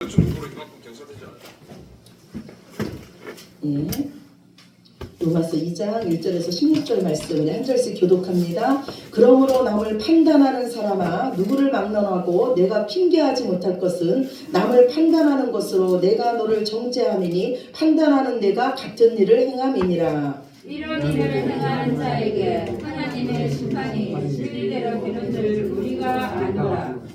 예. 로마서 2장 1절에서 16절 말씀을 한 절씩 교독합니다. 그러므로 남을 판단하는 사람아, 누구를 막론하고 내가 핑계하지 못할 것은 남을 판단하는 것으로 내가 너를 정죄함이니 판단하는 내가 같은 일을 행함이니라. 이런 일을 행하는 자에게 하나님의 심판이 진리대로 되는 줄 우리가 아노라.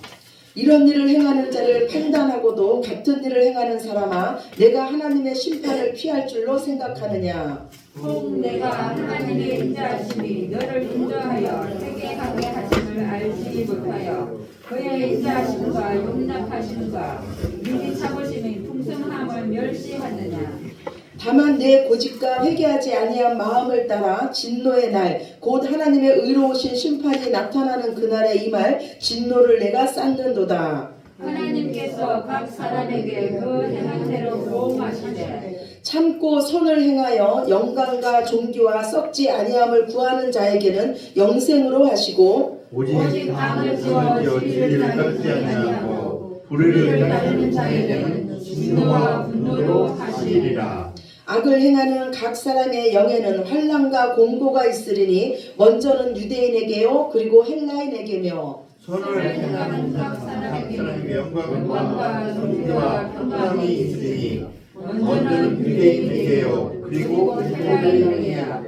이런 일을 행하는 자를 판단하고도 같은 일을 행하는 사람아, 내가 하나님의 심판을 피할 줄로 생각하느냐. 혹 내가 하나님의 인자하심이 너를 인도하여 회개하게 하심을 알지 못하여 그의 인자하심과 용납하심과 유기 참으심의 풍성함을 멸시하느냐. 다만 내 고집과 회개하지 아니한 마음을 따라 진노의 날, 곧 하나님의 의로우신 심판이 나타나는 그날에 임할 진노를 내가 쌓는도다. 하나님께서 각 사람에게 그 행한 대로 보응하시되 참고 선을 행하여 영광과 존귀와 썩지 아니함을 구하는 자에게는 영생으로 하시고, 오직 악을 지어 진리를 따르지 아니하고 불의를 따르는 자에게는 진노와 분노로 하시리라. 악을 행하는 각 사람의 영에는 환난과 공고가 있으리니 먼저는 유대인에게요 그리고 헬라인에게며 선을 행하는 각 사람에게 영광과 존귀와 평강이 있으니 먼저는 유대인에게요 그리고 헬라인에게요.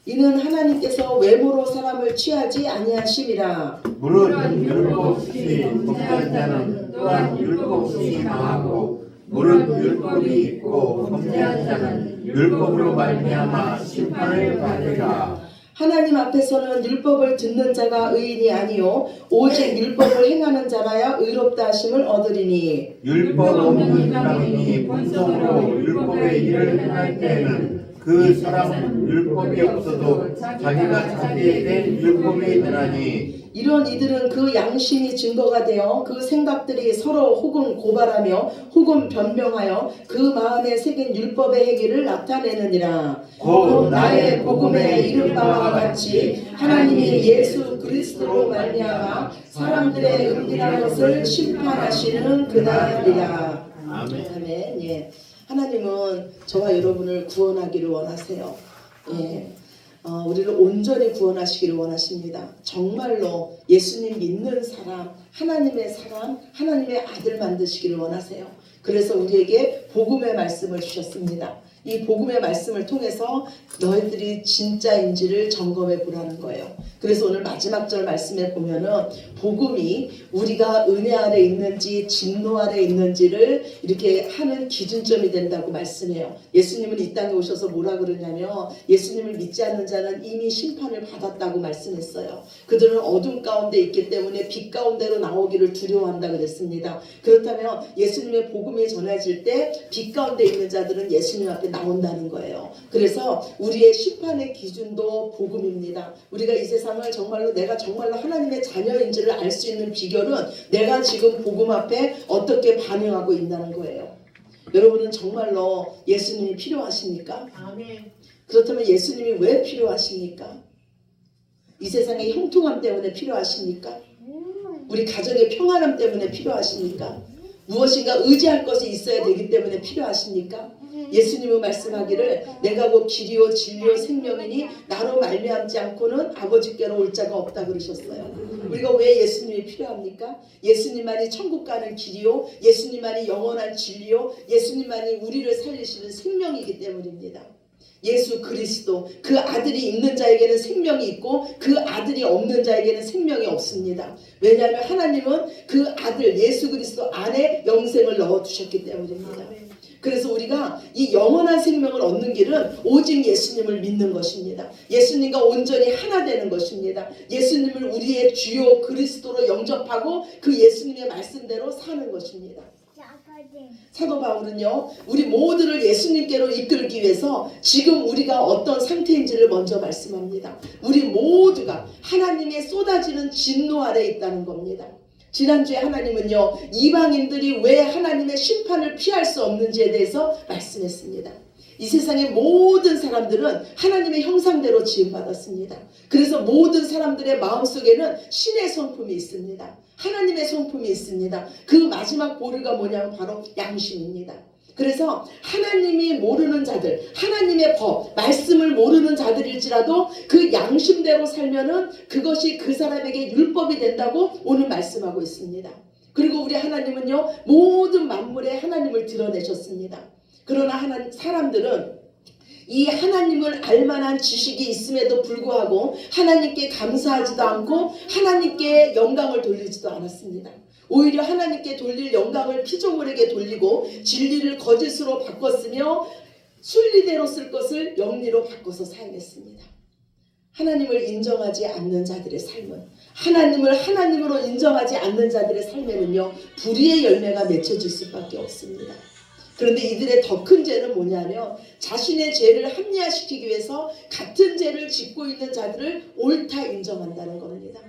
이는 하나님께서 외모로 사람을 취하지 아니하심이라. 물은 율법 없이 범죄한 자는 또한 율법 없이 망하고, 물은 율법이 있고 범죄한 자는 율법으로 말미암아 심판을 받으리라. 하나님 앞에서는 율법을 듣는 자가 의인이 아니요 오직 율법을 행하는 자라야 의롭다 하심을 얻으리니, 율법 없는 이방인이 본성으로 율법의 일을 행할 때에는 그 사람은 율법이 없어도 자기가 자기에게 율법이 되나니, 이런 이들은 그 양심이 증거가 되어 그 생각들이 서로 혹은 고발하며 혹은 변명하여 그 마음에 새긴 율법의 행위를 나타내느니라. 곧 나의 복음에 이른 바와 같이 하나님이 예수 그리스도로 말미암아 사람들의 은밀한 것을 심판하시는 그날이라. 아멘. 예. 하나님은 저와 여러분을 구원하기를 원하세요. 예. 우리를 온전히 구원하시기를 원하십니다. 정말로 예수님 믿는 사람, 하나님의 사람, 하나님의 아들 만드시기를 원하세요. 그래서 우리에게 복음의 말씀을 주셨습니다. 이 복음의 말씀을 통해서 너희들이 진짜인지를 점검해 보라는 거예요. 그래서 오늘 마지막 절 말씀에 보면은 복음이 우리가 은혜 아래 있는지 진노 아래 있는지를 이렇게 하는 기준점이 된다고 말씀해요. 예수님은 이 땅에 오셔서 뭐라 그러냐면 예수님을 믿지 않는 자는 이미 심판을 받았다고 말씀했어요. 그들은 어둠 가운데 있기 때문에 빛 가운데로 나오기를 두려워한다 그랬습니다. 그렇다면 예수님의 복음이 전해질 때 빛 가운데 있는 자들은 예수님 앞에 나온다는 거예요. 그래서 우리의 심판의 기준도 복음입니다. 우리가 이 세상을 정말로 내가 정말로 하나님의 자녀인지를 알 수 있는 비결은 내가 지금 복음 앞에 어떻게 반응하고 있다는 거예요. 여러분은 정말로 예수님이 필요하십니까? 아멘. 그렇다면 예수님이 왜 필요하십니까? 이 세상의 형통함 때문에 필요하십니까? 우리 가정의 평안함 때문에 필요하십니까? 무엇인가 의지할 것이 있어야 되기 때문에 필요하십니까? 예수님은 말씀하기를 내가 곧 길이요 진리요 생명이니 나로 말미암지 않고는 아버지께로 올 자가 없다 그러셨어요. 우리가 왜 예수님이 필요합니까? 예수님만이 천국 가는 길이요, 예수님만이 영원한 진리요, 예수님만이 우리를 살리시는 생명이기 때문입니다. 예수 그리스도 그 아들이 있는 자에게는 생명이 있고 그 아들이 없는 자에게는 생명이 없습니다. 왜냐하면 하나님은 그 아들 예수 그리스도 안에 영생을 넣어두셨기 때문입니다. 그래서 우리가 이 영원한 생명을 얻는 길은 오직 예수님을 믿는 것입니다. 예수님과 온전히 하나 되는 것입니다. 예수님을 우리의 주요 그리스도로 영접하고 그 예수님의 말씀대로 사는 것입니다. 사도 바울은요, 우리 모두를 예수님께로 이끌기 위해서 지금 우리가 어떤 상태인지를 먼저 말씀합니다. 우리 모두가 하나님의 쏟아지는 진노 아래 있다는 겁니다. 지난주에 하나님은요, 이방인들이 왜 하나님의 심판을 피할 수 없는지에 대해서 말씀했습니다. 이 세상의 모든 사람들은 하나님의 형상대로 지음받았습니다. 그래서 모든 사람들의 마음속에는 신의 성품이 있습니다. 하나님의 성품이 있습니다. 그 마지막 보루가 뭐냐면 바로 양심입니다. 그래서 하나님이 모르는 자들, 하나님의 법, 말씀을 모르는 자들일지라도 그 양심대로 살면은 그것이 그 사람에게 율법이 된다고 오늘 말씀하고 있습니다. 그리고 우리 하나님은요, 모든 만물에 하나님을 드러내셨습니다. 그러나 사람들은 이 하나님을 알만한 지식이 있음에도 불구하고 하나님께 감사하지도 않고 하나님께 영광을 돌리지도 않았습니다. 오히려 하나님께 돌릴 영광을 피조물에게 돌리고 진리를 거짓으로 바꿨으며 순리대로 쓸 것을 영리로 바꿔서 사용했습니다. 하나님을 인정하지 않는 자들의 삶은, 하나님을 하나님으로 인정하지 않는 자들의 삶에는요, 불의의 열매가 맺혀질 수밖에 없습니다. 그런데 이들의 더 큰 죄는 뭐냐면 자신의 죄를 합리화시키기 위해서 같은 죄를 짓고 있는 자들을 옳다 인정한다는 겁니다.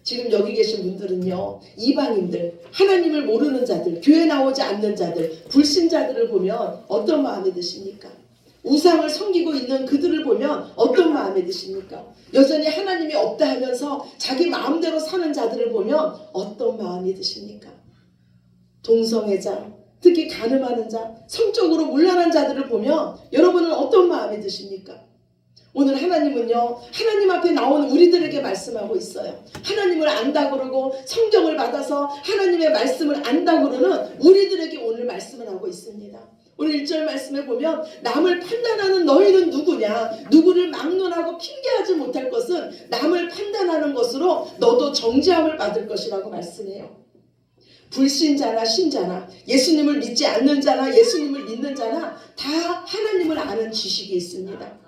지금 여기 계신 분들은요, 이방인들, 하나님을 모르는 자들, 교회 나오지 않는 자들, 불신자들을 보면 어떤 마음이 드십니까? 우상을 섬기고 있는 그들을 보면 어떤 마음이 드십니까? 여전히 하나님이 없다 하면서 자기 마음대로 사는 자들을 보면 어떤 마음이 드십니까? 동성애자, 특히 간음하는 자, 성적으로 문란한 자들을 보면 여러분은 어떤 마음이 드십니까? 오늘 하나님은요, 하나님 앞에 나온 우리들에게 말씀하고 있어요. 하나님을 안다 그러고 성경을 받아서 하나님의 말씀을 안다 그러는 우리들에게 오늘 말씀을 하고 있습니다. 오늘 1절 말씀에 보면 남을 판단하는 너희는 누구냐? 누구를 막론하고 핑계하지 못할 것은 남을 판단하는 것으로 너도 정죄함을 받을 것이라고 말씀해요. 불신자나 신자나 예수님을 믿지 않는 자나 예수님을 믿는 자나 다 하나님을 아는 지식이 있습니다.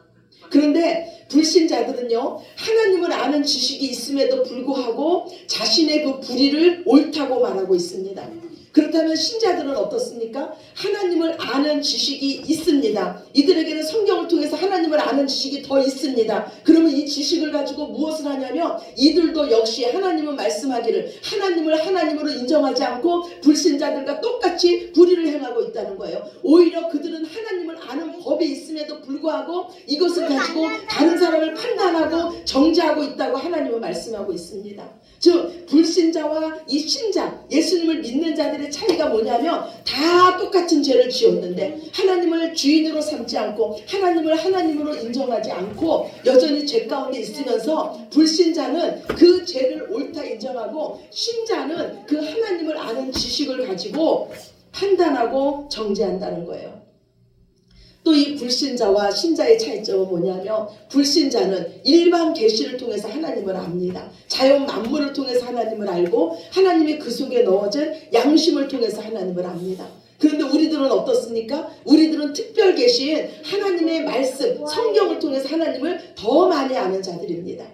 그런데 불신자들은요, 하나님을 아는 지식이 있음에도 불구하고 자신의 그 불의를 옳다고 말하고 있습니다. 그렇다면 신자들은 어떻습니까? 하나님을 아는 지식이 있습니다. 이들에게는 성경을 통해서 하나님을 아는 지식이 더 있습니다. 그러면 이 지식을 가지고 무엇을 하냐면 이들도 역시 하나님은 말씀하기를 하나님을 하나님으로 인정하지 않고 불신자들과 똑같이 불의를 행하고 있다는 거예요. 오히려 그들은 하나님을 아는 법이 있음에도 불구하고 이것을 가지고 다른 사람을 판단하고 정죄하고 있다고 하나님은 말씀하고 있습니다. 즉 불신자와 이 신자, 예수님을 믿는 자들의 차이가 뭐냐면 다 똑같은 죄를 지었는데 하나님을 주인으로 삼지 않고 하나님을 하나님으로 인정하지 않고 여전히 죄 가운데 있으면서 불신자는 그 죄를 옳다 인정하고 신자는 그 하나님을 아는 지식을 가지고 판단하고 정죄한다는 거예요. 또 이 불신자와 신자의 차이점은 뭐냐면 불신자는 일반 계시를 통해서 하나님을 압니다. 자연 만물을 통해서 하나님을 알고 하나님이 그 속에 넣어진 양심을 통해서 하나님을 압니다. 그런데 우리들은 어떻습니까? 우리들은 특별 계시인 하나님의 말씀, 성경을 통해서 하나님을 더 많이 아는 자들입니다.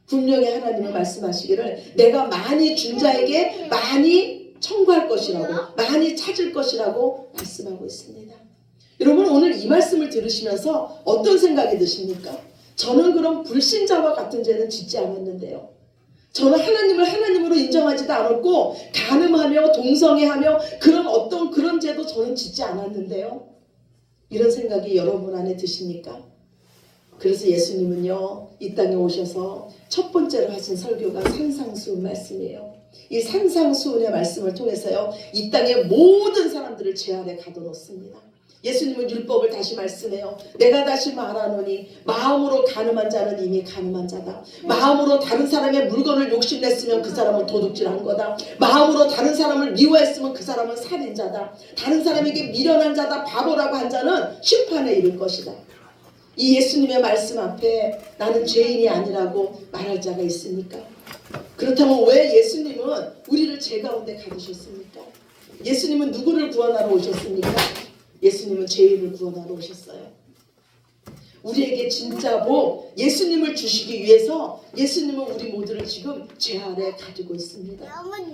분명히 하나님은 말씀하시기를 내가 많이 준 자에게 많이 청구할 것이라고, 많이 찾을 것이라고 말씀하고 있습니다. 여러분 오늘 이 말씀을 들으시면서 어떤 생각이 드십니까? 저는 그럼 불신자와 같은 죄는 짓지 않았는데요. 저는 하나님을 하나님으로 인정하지도 않았고 간음하며 동성애하며 그런 죄도 저는 짓지 않았는데요. 이런 생각이 여러분 안에 드십니까? 그래서 예수님은요, 이 땅에 오셔서 첫 번째로 하신 설교가 산상수훈 말씀이에요. 이 산상수훈의 말씀을 통해서요, 이 땅의 모든 사람들을 죄 아래 가둬놓습니다. 예수님은 율법을 다시 말씀해요. 내가 다시 말하노니 마음으로 간음한 자는 이미 간음한 자다. 마음으로 다른 사람의 물건을 욕심냈으면 그 사람은 도둑질한 거다. 마음으로 다른 사람을 미워했으면 그 사람은 살인자다. 다른 사람에게 미련한 자다, 바보라고 한 자는 심판에 이를 것이다. 이 예수님의 말씀 앞에 나는 죄인이 아니라고 말할 자가 있습니까? 그렇다면 왜 예수님은 우리를 죄 가운데 가두셨습니까? 예수님은 누구를 구원하러 오셨습니까? 예수님은 죄인을 구원하러 오셨어요. 우리에게 진짜 복, 예수님을 주시기 위해서 예수님은 우리 모두를 지금 죄 아래 가지고 있습니다.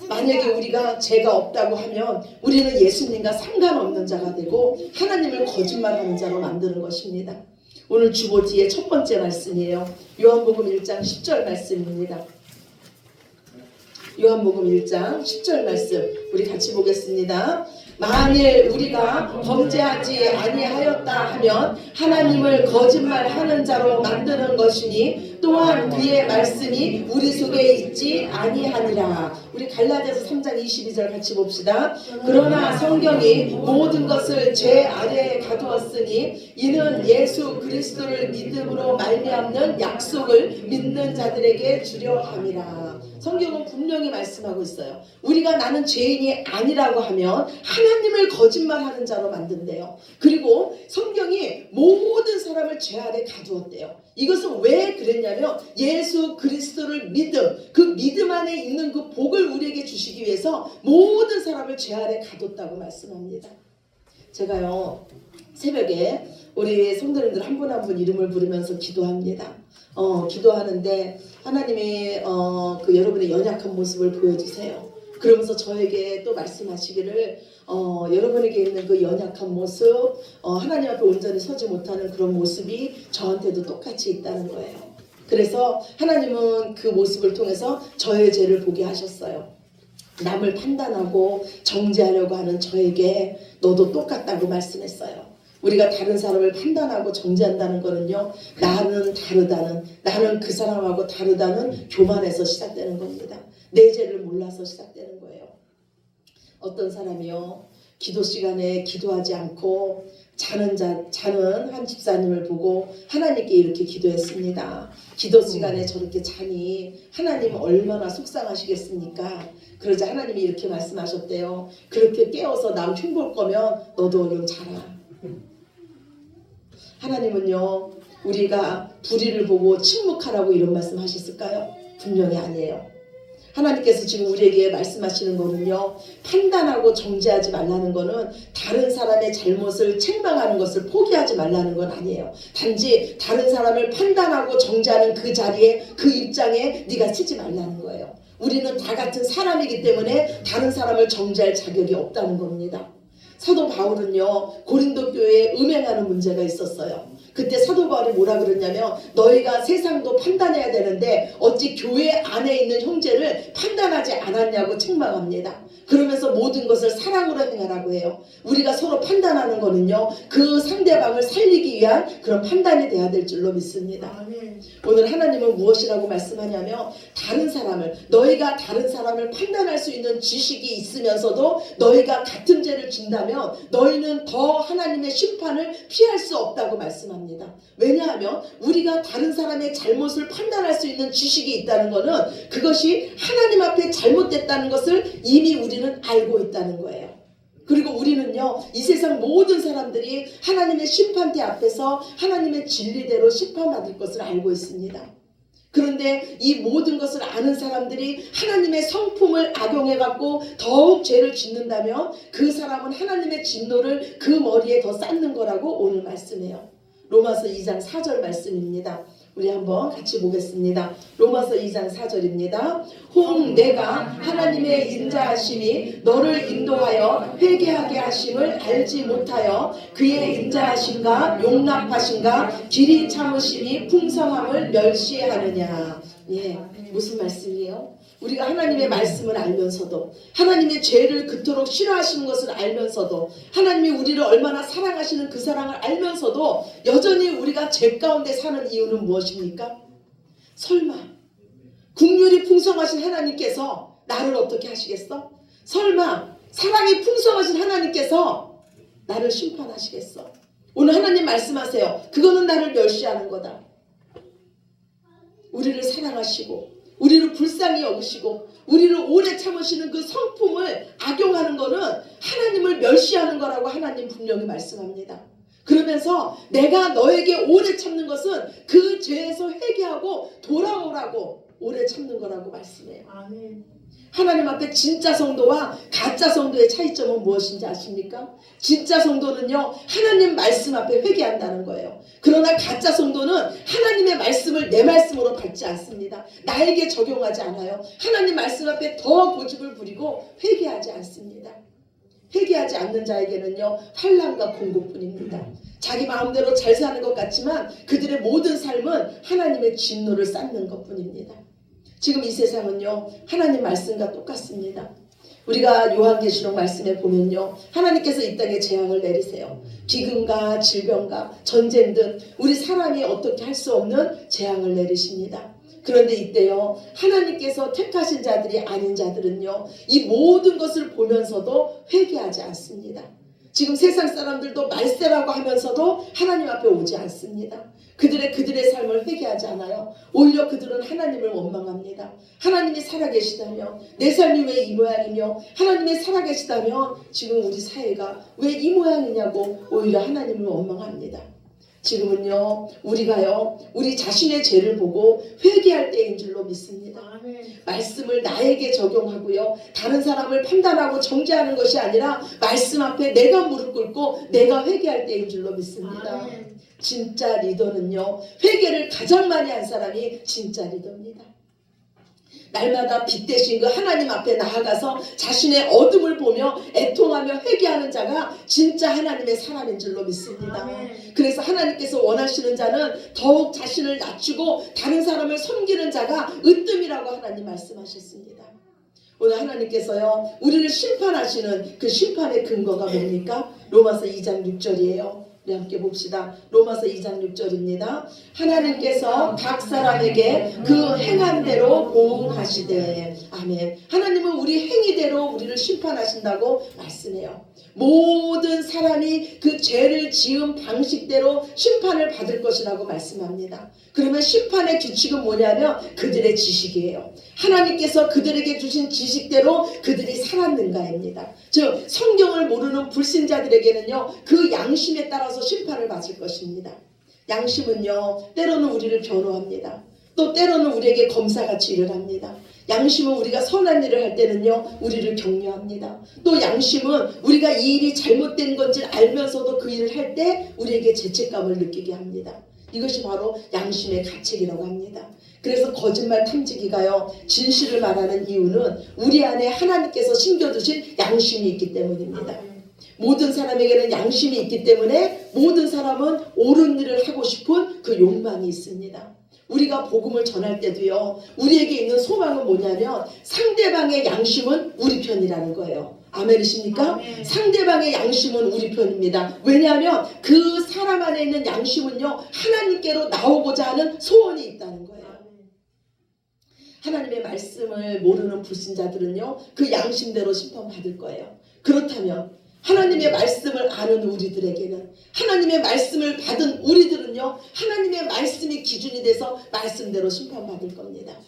만약에 우리가 죄가 없다고 하면 우리는 예수님과 상관없는 자가 되고 하나님을 거짓말하는 자로 만드는 것입니다. 오늘 주보 뒤에 첫 번째 말씀이에요. 요한복음 1장 10절 말씀입니다. 요한복음 1장 10절 말씀 우리 같이 보겠습니다. 만일 우리가 범죄하지 아니하였다 하면 하나님을 거짓말하는 자로 만드는 것이니 또한 그의 말씀이 우리 속에 있지 아니하니라. 우리 갈라디아서 3장 22절 같이 봅시다. 그러나 성경이 모든 것을 죄 아래에 가두었으니 이는 예수 그리스도를 믿음으로 말미암는 약속을 믿는 자들에게 주려 함이라. 성경은 분명히 말씀하고 있어요. 우리가 나는 죄인이 아니라고 하면 하나님을 거짓말하는 자로 만든대요. 그리고 성경이 모든 사람을 죄 아래 가두었대요. 이것은 왜 그랬냐면 예수 그리스도를 믿음, 그 믿음 안에 있는 그 복을 우리에게 주시기 위해서 모든 사람을 죄 아래 가뒀다고 말씀합니다. 제가요 새벽에 우리 성도님들 한 분 한 분 이름을 부르면서 기도합니다. 기도하는데 하나님이 그 여러분의 연약한 모습을 보여주세요. 그러면서 저에게 또 말씀하시기를 여러분에게 있는 그 연약한 모습, 하나님 앞에 온전히 서지 못하는 그런 모습이 저한테도 똑같이 있다는 거예요. 그래서 하나님은 그 모습을 통해서 저의 죄를 보게 하셨어요. 남을 판단하고 정죄하려고 하는 저에게 너도 똑같다고 말씀했어요. 우리가 다른 사람을 판단하고 정죄한다는 거는요, 나는 다르다는, 나는 그 사람하고 다르다는 교만에서 시작되는 겁니다. 내 죄를 몰라서 시작되는 거예요. 어떤 사람이요, 기도 시간에 기도하지 않고 자는 한 집사님을 보고 하나님께 이렇게 기도했습니다. 기도 시간에 저렇게 자니 하나님 얼마나 속상하시겠습니까? 그러자 하나님이 이렇게 말씀하셨대요. 그렇게 깨워서 남 흉볼 거면 너도 얼른 자라. 하나님은요, 우리가 불의를 보고 침묵하라고 이런 말씀 하셨을까요? 분명히 아니에요. 하나님께서 지금 우리에게 말씀하시는 거는요, 판단하고 정죄하지 말라는 거는 다른 사람의 잘못을 책망하는 것을 포기하지 말라는 건 아니에요. 단지 다른 사람을 판단하고 정죄하는 그 자리에, 그 입장에 네가 쓰지 말라는 거예요. 우리는 다 같은 사람이기 때문에 다른 사람을 정죄할 자격이 없다는 겁니다. 사도 바울은요, 고린도 교회에 음행하는 문제가 있었어요. 그때 사도 바울이 뭐라 그랬냐면, 너희가 세상도 판단해야 되는데 어찌 교회 안에 있는 형제를 판단하지 않았냐고 책망합니다. 그러면서 모든 것을 사랑으로 행하라고 해요. 우리가 서로 판단하는 거는요, 그 상대방을 살리기 위한 그런 판단이 돼야 될 줄로 믿습니다. 오늘 하나님은 무엇이라고 말씀하냐면, 다른 사람을, 너희가 다른 사람을 판단할 수 있는 지식이 있으면서도 너희가 같은 죄를 진다면 너희는 더 하나님의 심판을 피할 수 없다고 말씀합니다. 왜냐하면 우리가 다른 사람의 잘못을 판단할 수 있는 지식이 있다는 것은 그것이 하나님 앞에 잘못됐다는 것을 이미 우리는 알고 있다는 거예요. 그리고 우리는요, 이 세상 모든 사람들이 하나님의 심판대 앞에서 하나님의 진리대로 심판받을 것을 알고 있습니다. 그런데 이 모든 것을 아는 사람들이 하나님의 성품을 악용해갖고 더욱 죄를 짓는다면 그 사람은 하나님의 진노를 그 머리에 더 쌓는 거라고 오늘 말씀해요. 로마서 2장 4절 말씀입니다. 우리 한번 같이 보겠습니다. 로마서 2장 4절입니다. 혹 내가 하나님의 인자하심이 너를 인도하여 회개하게 하심을 알지 못하여 그의 인자하심과 용납하심과 길이 참으심이 풍성함을 멸시하느냐. 예, 무슨 말씀이에요? 우리가 하나님의 말씀을 알면서도, 하나님의 죄를 그토록 싫어하시는 것을 알면서도, 하나님이 우리를 얼마나 사랑하시는 그 사랑을 알면서도 여전히 우리가 죄 가운데 사는 이유는 무엇입니까? 설마 긍휼이 풍성하신 하나님께서 나를 어떻게 하시겠어? 설마 사랑이 풍성하신 하나님께서 나를 심판하시겠어? 오늘 하나님 말씀하세요. 그거는 나를 멸시하는 거다. 우리를 사랑하시고 우리를 불쌍히 여기시고 우리를 오래 참으시는 그 성품을 악용하는 거는 하나님을 멸시하는 거라고 하나님 분명히 말씀합니다. 그러면서 내가 너에게 오래 참는 것은 그 죄에서 회개하고 돌아오라고 오래 참는 거라고 말씀해요. 아멘. 하나님 앞에 진짜 성도와 가짜 성도의 차이점은 무엇인지 아십니까? 진짜 성도는요, 하나님 말씀 앞에 회개한다는 거예요. 그러나 가짜 성도는 하나님의 말씀을 내 말씀으로 받지 않습니다. 나에게 적용하지 않아요. 하나님 말씀 앞에 더 고집을 부리고 회개하지 않습니다. 회개하지 않는 자에게는요, 환난과 공고뿐입니다. 자기 마음대로 잘 사는 것 같지만 그들의 모든 삶은 하나님의 진노를 쌓는 것뿐입니다. 지금 이 세상은요, 하나님 말씀과 똑같습니다. 우리가 요한계시록 말씀에 보면요, 하나님께서 이 땅에 재앙을 내리세요. 기근과 질병과 전쟁 등 우리 사람이 어떻게 할 수 없는 재앙을 내리십니다. 그런데 이때요, 하나님께서 택하신 자들이 아닌 자들은요, 이 모든 것을 보면서도 회개하지 않습니다. 지금 세상 사람들도 말세라고 하면서도 하나님 앞에 오지 않습니다. 그들의 삶을 회개하지 않아요. 오히려 그들은 하나님을 원망합니다. 하나님이 살아계시다면 내 삶이 왜 이 모양이며, 하나님이 살아계시다면 지금 우리 사회가 왜 이 모양이냐고 오히려 하나님을 원망합니다. 지금은요, 우리가요, 우리 자신의 죄를 보고 회개할 때인 줄로 믿습니다. 말씀을 나에게 적용하고요, 다른 사람을 판단하고 정죄하는 것이 아니라 말씀 앞에 내가 무릎 꿇고 내가 회개할 때인 줄로 믿습니다. 진짜 리더는요, 회개를 가장 많이 한 사람이 진짜 리더입니다. 날마다 빛 대신 그 하나님 앞에 나아가서 자신의 어둠을 보며 애통하며 회개하는 자가 진짜 하나님의 사람인 줄로 믿습니다. 그래서 하나님께서 원하시는 자는 더욱 자신을 낮추고 다른 사람을 섬기는 자가 으뜸이라고 하나님 말씀하셨습니다. 오늘 하나님께서요, 우리를 심판하시는 그 심판의 근거가 뭡니까? 로마서 2장 6절이에요. 우리 함께 봅시다. 로마서 2장 6절입니다. 하나님께서 각 사람에게 그 행한 대로 보응하시되. 아멘. 하나님은 우리 행위대로 우리를 심판하신다고 말씀해요. 모든 사람이 그 죄를 지은 방식대로 심판을 받을 것이라고 말씀합니다. 그러면 심판의 규칙은 뭐냐면 그들의 지식이에요. 하나님께서 그들에게 주신 지식대로 그들이 살았는가입니다. 즉 성경을 모르는 불신자들에게는요, 그 양심에 따라서 심판을 받을 것입니다. 양심은요, 때로는 우리를 변호합니다. 또 때로는 우리에게 검사같이 일을 합니다. 양심은 우리가 선한 일을 할 때는요, 우리를 격려합니다. 또 양심은 우리가 이 일이 잘못된 건지 알면서도 그 일을 할 때 우리에게 죄책감을 느끼게 합니다. 이것이 바로 양심의 가책이라고 합니다. 그래서 거짓말 탐지기가요, 진실을 말하는 이유는 우리 안에 하나님께서 심겨두신 양심이 있기 때문입니다. 모든 사람에게는 양심이 있기 때문에 모든 사람은 옳은 일을 하고 싶은 그 욕망이 있습니다. 우리가 복음을 전할 때도요, 우리에게 있는 소망은 뭐냐면 상대방의 양심은 우리 편이라는 거예요. 아멘이십니까? 아멘. 상대방의 양심은 우리 편입니다. 왜냐하면 그 사람 안에 있는 양심은요, 하나님께로 나오고자 하는 소원이 있다는 거예요. 하나님의 말씀을 모르는 불신자들은요, 그 양심대로 심판받을 거예요. 그렇다면 하나님의 말씀을 아는 우리들에게는, 하나님의 말씀을 받은 우리들은요, 하나님의 말씀이 기준이 돼서 말씀대로 심판받을 겁니다.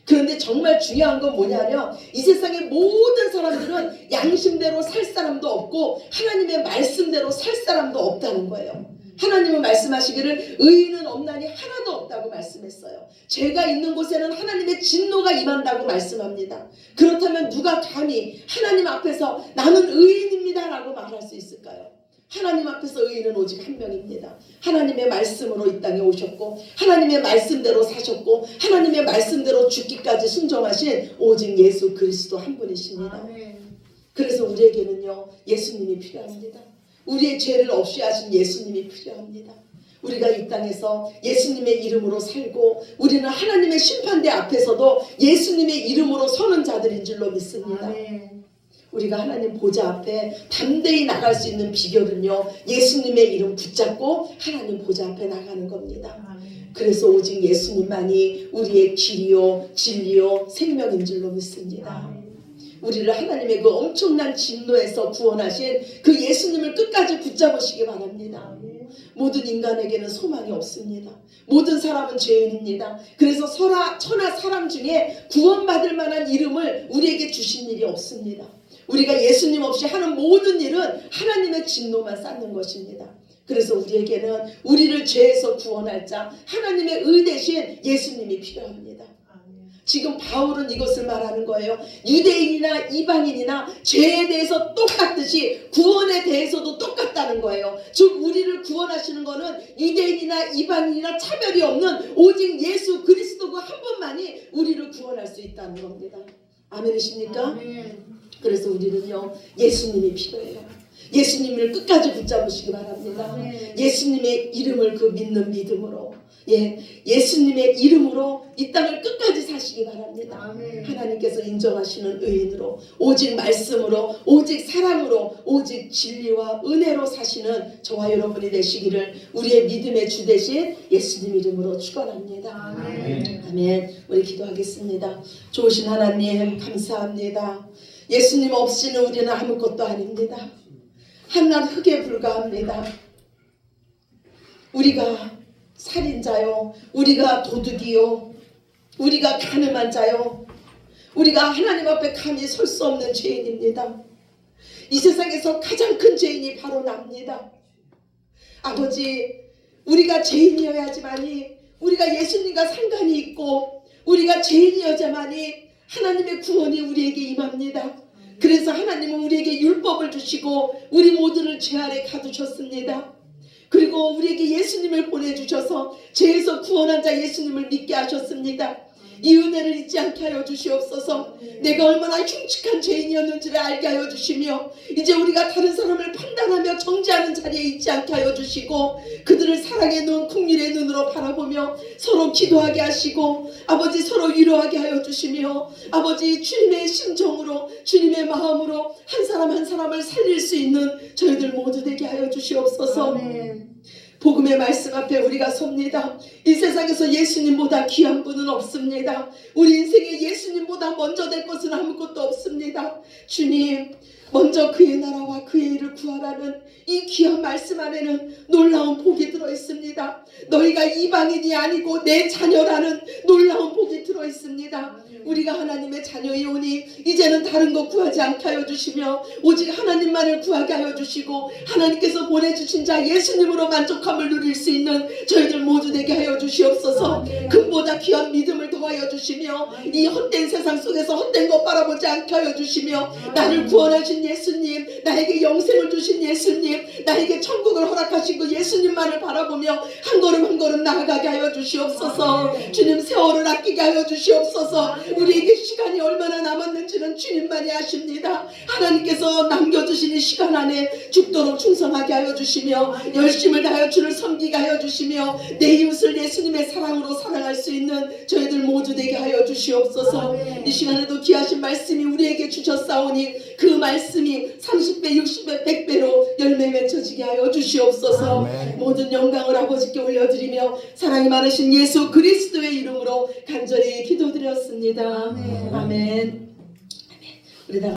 그런데 정말 중요한 건 뭐냐면 이 세상의 모든 사람들은 양심대로 살 사람도 없고 하나님의 말씀대로 살 사람도 없다는 거예요. 하나님은 말씀하시기를 의인은 없나니 하나도 없다고 말씀했어요. 죄가 있는 곳에는 하나님의 진노가 임한다고 말씀합니다. 그렇다면 누가 감히 하나님 앞에서 나는 의인입니다 라고 말할 수 있을까요? 하나님 앞에서 의인은 오직 한 명입니다. 하나님의 말씀으로 이 땅에 오셨고 하나님의 말씀대로 사셨고 하나님의 말씀대로 죽기까지 순종하신 오직 예수 그리스도 한 분이십니다. 그래서 우리에게는요, 예수님이 필요합니다. 우리의 죄를 없이 하신 예수님이 필요합니다. 우리가 이 땅에서 예수님의 이름으로 살고 우리는 하나님의 심판대 앞에서도 예수님의 이름으로 서는 자들인 줄로 믿습니다. 아멘. 우리가 하나님 보좌 앞에 담대히 나갈 수 있는 비결은요, 예수님의 이름 붙잡고 하나님 보좌 앞에 나가는 겁니다. 아멘. 그래서 오직 예수님만이 우리의 길이요 진리요 생명인 줄로 믿습니다. 아멘. 우리를 하나님의 그 엄청난 진노에서 구원하신 그 예수님을 끝까지 붙잡으시기 바랍니다. 모든 인간에게는 소망이 없습니다. 모든 사람은 죄인입니다. 그래서 천하 사람 중에 구원받을 만한 이름을 우리에게 주신 일이 없습니다. 우리가 예수님 없이 하는 모든 일은 하나님의 진노만 쌓는 것입니다. 그래서 우리에게는 우리를 죄에서 구원할 자 하나님의 의 대신 예수님이 필요합니다. 지금 바울은 이것을 말하는 거예요. 유대인이나 이방인이나 죄에 대해서 똑같듯이 구원에 대해서도 똑같다는 거예요. 즉 우리를 구원하시는 것은 유대인이나 이방인이나 차별이 없는 오직 예수 그리스도 그 한 분만이 우리를 구원할 수 있다는 겁니다. 아멘이십니까? 아멘. 그래서 우리는요, 예수님이 필요해요. 예수님을 끝까지 붙잡으시기 바랍니다. 예수님의 이름을 그 믿는 믿음으로, 예수님의 이름으로 이 땅을 끝까지 사시기 바랍니다. 하나님께서 인정하시는 의인으로, 오직 말씀으로, 오직 사랑으로, 오직 진리와 은혜로 사시는 저와 여러분이 되시기를 우리의 믿음의 주 되신 예수님 이름으로 축원합니다. 아멘. 우리 기도하겠습니다. 좋으신 하나님 감사합니다. 예수님 없이는 우리는 아무것도 아닙니다. 한낱 흙에 불과합니다. 우리가 살인자요, 우리가 도둑이요, 우리가 가늠한 자요, 우리가 하나님 앞에 감히 설 수 없는 죄인입니다. 이 세상에서 가장 큰 죄인이 바로 납니다. 아버지, 우리가 죄인이어야지만이, 우리가 예수님과 상관이 있고 우리가 죄인이어야만이 하나님의 구원이 우리에게 임합니다. 그래서 하나님은 우리에게 율법을 주시고 우리 모두를 죄 아래 가두셨습니다. 그리고 우리에게 예수님을 보내주셔서 죄에서 구원한 자 예수님을 믿게 하셨습니다. 이 은혜를 잊지 않게 하여 주시옵소서. 내가 얼마나 흉측한 죄인이었는지를 알게 하여 주시며, 이제 우리가 다른 사람을 판단하며 정죄하는 자리에 있지 않게 하여 주시고, 그들을 사랑의 눈, 긍휼의 눈으로 바라보며 서로 기도하게 하시고, 아버지 서로 위로하게 하여 주시며, 아버지 주님의 심정으로, 주님의 마음으로 한 사람 한 사람을 살릴 수 있는 저희들 모두 되게 하여 주시옵소서. 아멘. 복음의 말씀 앞에 우리가 섭니다. 이 세상에서 예수님보다 귀한 분은 없습니다. 우리 인생에 예수님보다 먼저 될 것은 아무것도 없습니다. 주님, 먼저 그의 나라와 그의 일을 구하라는 이 귀한 말씀 안에는 놀라운 복이 들어있습니다. 너희가 이방인이 아니고 내 자녀라는 놀라운 복이 들어있습니다. 우리가 하나님의 자녀이오니 이제는 다른 것 구하지 않게 하여 주시며 오직 하나님만을 구하게 하여 주시고, 하나님께서 보내주신 자 예수님으로 만족함을 누릴 수 있는 저희들 모두 되게 하여 주시옵소서. 금보다 귀한 믿음을 더하여 주시며 이 헛된 세상 속에서 헛된 것 바라보지 않게 하여 주시며, 나를 구원하신 예수님, 나에게 영생을 주신 예수님, 나에게 천국을 허락하신 그 예수님만을 바라보며 한 걸음 한 걸음 나아가게 하여 주시옵소서. 주님, 세월을 아끼게 하여 주시옵소서. 우리에게 시간이 얼마나 남았는지는 주님만이 아십니다. 하나님께서 남겨주신 이 시간 안에 죽도록 충성하게 하여 주시며 열심을 다하여 주를 섬기게 하여 주시며 내 이웃을 예수님의 사랑으로 사랑할 수 있는 저희들 모두 되게 하여 주시옵소서. 이 시간에도 귀하신 말씀이 우리에게 주셨사오니 그 말씀이 30배, 60배, 100배로 열매 맺혀지게 하여 주시옵소서. 모든 영광을 아버지께 올려드리며 사랑이 많으신 예수 그리스도의 이름으로 간절히 기도드렸습니다. 아멘. 우리 다